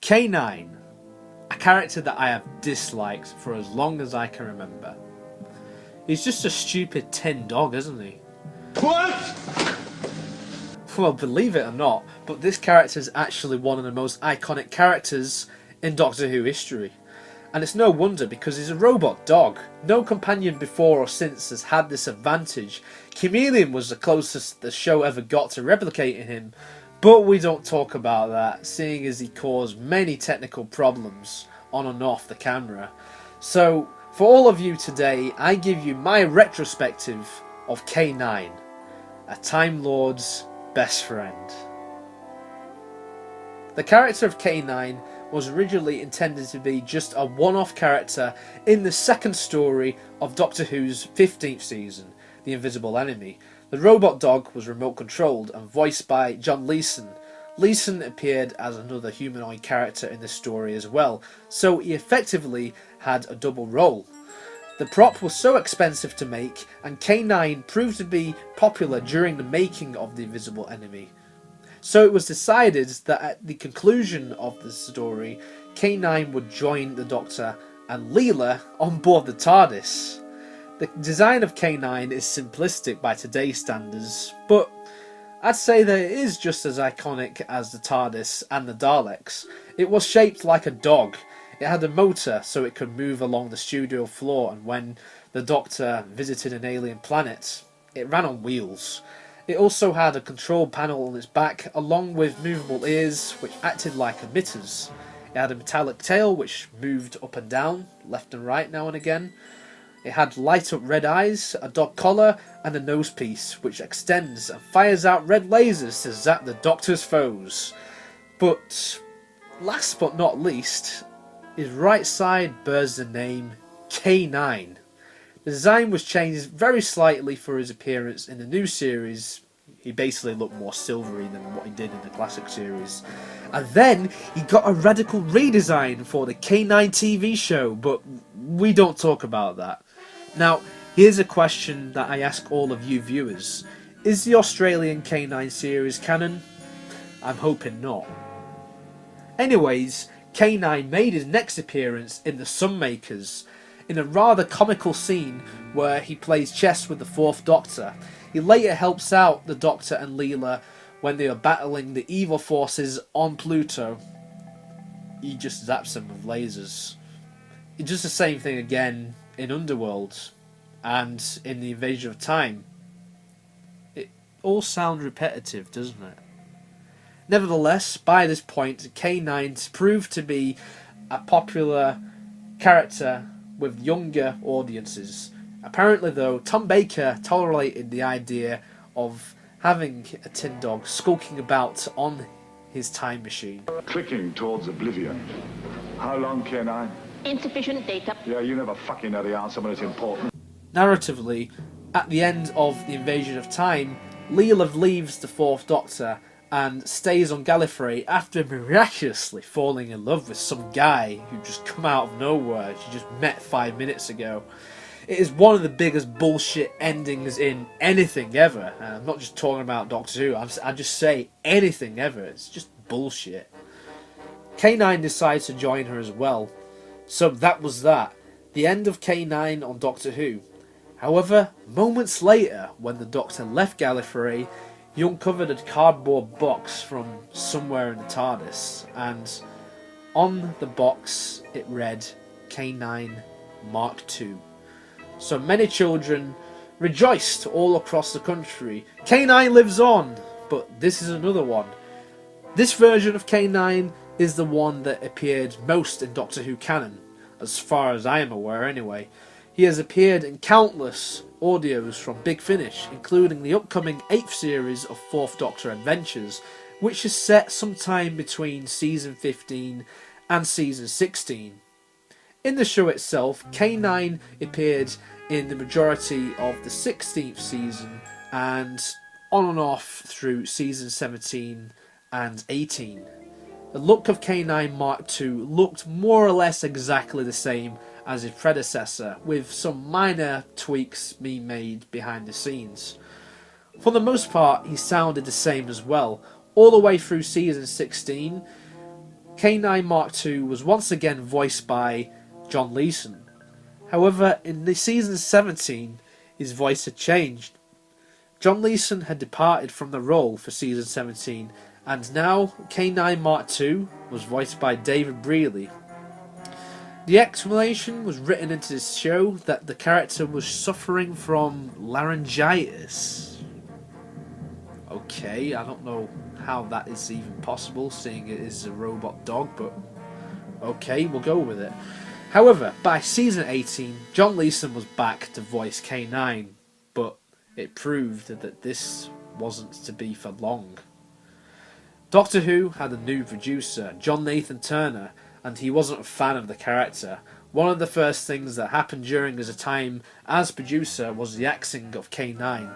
K-9, a character that I have disliked for as long as I can remember. He's just a stupid tin dog, isn't he? What? Well, believe it or not, but this character is actually one of the most iconic characters in Doctor Who history. And it's no wonder, because he's a robot dog. No companion before or since has had this advantage. Chameleon was the closest the show ever got to replicating him, but we don't talk about that, seeing as he caused many technical problems on and off the camera. So, for all of you today, I give you my retrospective of K-9, a Time Lord's best friend. The character of K-9 was originally intended to be just a one-off character in the second story of Doctor Who's 15th season, The Invisible Enemy. The robot dog was remote controlled and voiced by John Leeson. Leeson appeared as another humanoid character in the story as well, so he effectively had a double role. The prop was so expensive to make, and K-9 proved to be popular during the making of The Invisible Enemy. So it was decided that at the conclusion of the story, K-9 would join the Doctor and Leela on board the TARDIS. The design of K-9 is simplistic by today's standards, but I'd say that it is just as iconic as the TARDIS and the Daleks. It was shaped like a dog. It had a motor so it could move along the studio floor, and when the Doctor visited an alien planet, it ran on wheels. It also had a control panel on its back, along with movable ears, which acted like emitters. It had a metallic tail, which moved up and down, left and right now and again. It had light-up red eyes, a dog collar, and a nosepiece, which extends and fires out red lasers to zap the Doctor's foes. But, last but not least, his right side bears the name K-9. The design was changed very slightly for his appearance in the new series. He basically looked more silvery than what he did in the classic series. And then he got a radical redesign for the K-9 TV show, but we don't talk about that. Now, here's a question that I ask all of you viewers. Is the Australian K-9 series canon? I'm hoping not. Anyways, K-9 made his next appearance in The Sunmakers, in a rather comical scene where he plays chess with the Fourth Doctor. He later helps out the Doctor and Leela when they are battling the evil forces on Pluto. He just zaps them with lasers. He does the same thing again in Underworld and in The Invasion of Time. It all sounds repetitive, doesn't it? Nevertheless, by this point, K-9 proved to be a popular character with younger audiences. Apparently though, Tom Baker tolerated the idea of having a tin dog skulking about on his time machine. Clicking towards oblivion. How long, K-9? Insufficient data. Yeah, you never fucking know the answer when it's important. Narratively, at the end of The Invasion of Time, Leela leaves the Fourth Doctor and stays on Gallifrey after miraculously falling in love with some guy who just come out of nowhere she just met 5 minutes ago. It is one of the biggest bullshit endings in anything ever. And I'm not just talking about Doctor Who, I just say anything ever. It's just bullshit. K-9 decides to join her as well. So that was that. The end of K-9 on Doctor Who. However, moments later, when the Doctor left Gallifrey, he uncovered a cardboard box from somewhere in the TARDIS, and on the box it read K-9 Mark II. So many children rejoiced all across the country. K-9 lives on, but this is another one. This version of K-9 is the one that appeared most in Doctor Who canon, as far as I am aware anyway. He has appeared in countless audios from Big Finish, including the upcoming 8th series of Fourth Doctor Adventures, which is set sometime between Season 15 and Season 16. In the show itself, K-9 appeared in the majority of the 16th season and on and off through Season 17 and 18. The look of K-9 Mark II looked more or less exactly the same as his predecessor, with some minor tweaks being made behind the scenes. For the most part, he sounded the same as well, all the way through Season 16. K-9 Mark II was once again voiced by John Leeson. However, in the season 17, his voice had changed. John Leeson had departed from the role for season 17, and now K-9 Mark II was voiced by David Brearley. The explanation was written into this show that the character was suffering from laryngitis. Okay, I don't know how that is even possible, seeing it is a robot dog, but okay, we'll go with it. However, by season 18, John Leeson was back to voice K-9, but it proved that this wasn't to be for long. Doctor Who had a new producer, John Nathan Turner, and he wasn't a fan of the character. One of the first things that happened during his time as producer was the axing of K-9.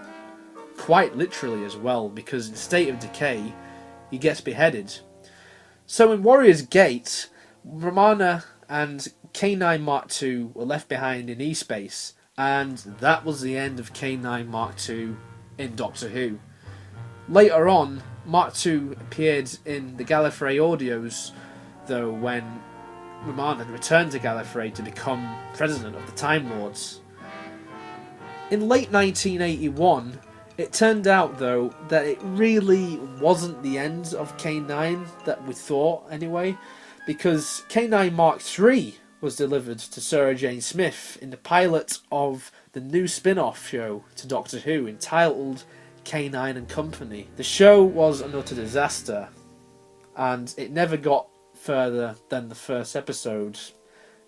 Quite literally as well, because in State of Decay, he gets beheaded. So in Warrior's Gate, Romana and K-9 Mark II were left behind in E-Space, and that was the end of K-9 Mark II in Doctor Who. Later on, Mark II appeared in the Gallifrey audios, though, when Romana returned to Gallifrey to become president of the Time Lords. In late 1981, it turned out, though, that it really wasn't the end of K-9 that we thought, anyway, because K-9 Mark III was delivered to Sarah Jane Smith in the pilot of the new spin-off show to Doctor Who entitled K-9 and Company. The show was an utter disaster, and it never got further than the first episode.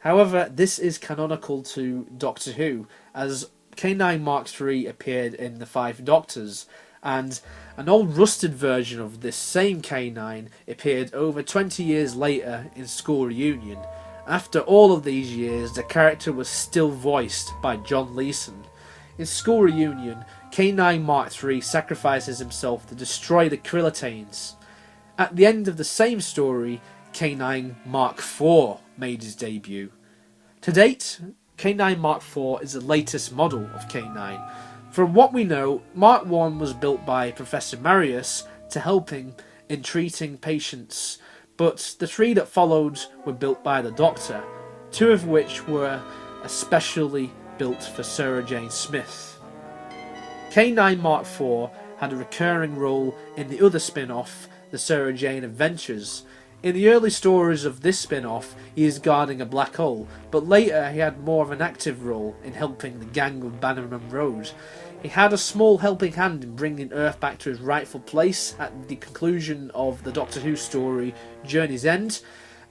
However, this is canonical to Doctor Who, as K-9 Mark III appeared in The Five Doctors, and an old rusted version of this same K-9 appeared over 20 years later in School Reunion. After all of these years, the character was still voiced by John Leeson. In School Reunion, K-9 Mark III sacrifices himself to destroy the Krillitanes. At the end of the same story, K-9 Mark IV made his debut. To date, K-9 Mark IV is the latest model of K-9. From what we know, Mark I was built by Professor Marius to help him in treating patients, but the three that followed were built by the Doctor, two of which were especially built for Sarah Jane Smith. K-9 Mark IV had a recurring role in the other spin-off, the Sarah Jane Adventures. In the early stories of this spin-off, he is guarding a black hole, but later he had more of an active role in helping the gang of Bannerman Road. He had a small helping hand in bringing Earth back to his rightful place at the conclusion of the Doctor Who story Journey's End,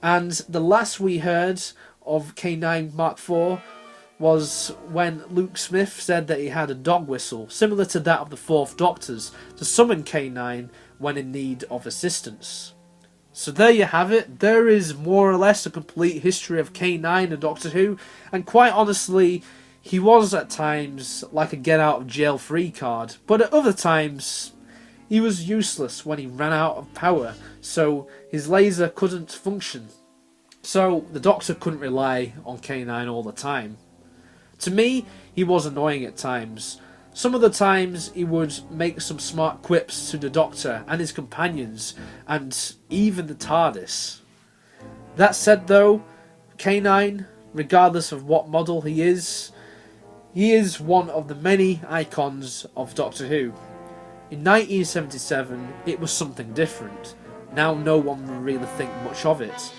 and the last we heard of K-9 Mark IV was when Luke Smith said that he had a dog whistle, similar to that of the Fourth Doctor's, to summon K-9 when in need of assistance. So there you have it. There is more or less a complete history of K-9 and Doctor Who, and quite honestly, he was at times like a get-out-of-jail-free card, but at other times, he was useless when he ran out of power, so his laser couldn't function. So the Doctor couldn't rely on K-9 all the time. To me, he was annoying at times. Some of the times he would make some smart quips to the Doctor and his companions, and even the TARDIS. That said though, K-9, regardless of what model he is one of the many icons of Doctor Who. In 1977, it was something different. Now no one will really think much of it.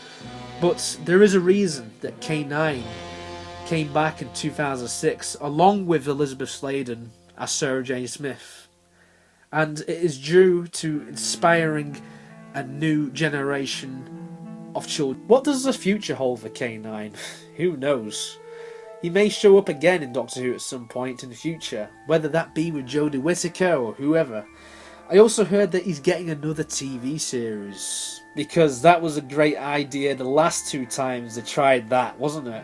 But there is a reason that K-9 came back in 2006, along with Elizabeth Sladen as Sarah Jane Smith, and it is due to inspiring a new generation of children. What does the future hold for K-9? Who knows? He may show up again in Doctor Who at some point in the future, whether that be with Jodie Whittaker or whoever. I also heard that he's getting another TV series, because that was a great idea the last two times they tried that, wasn't it?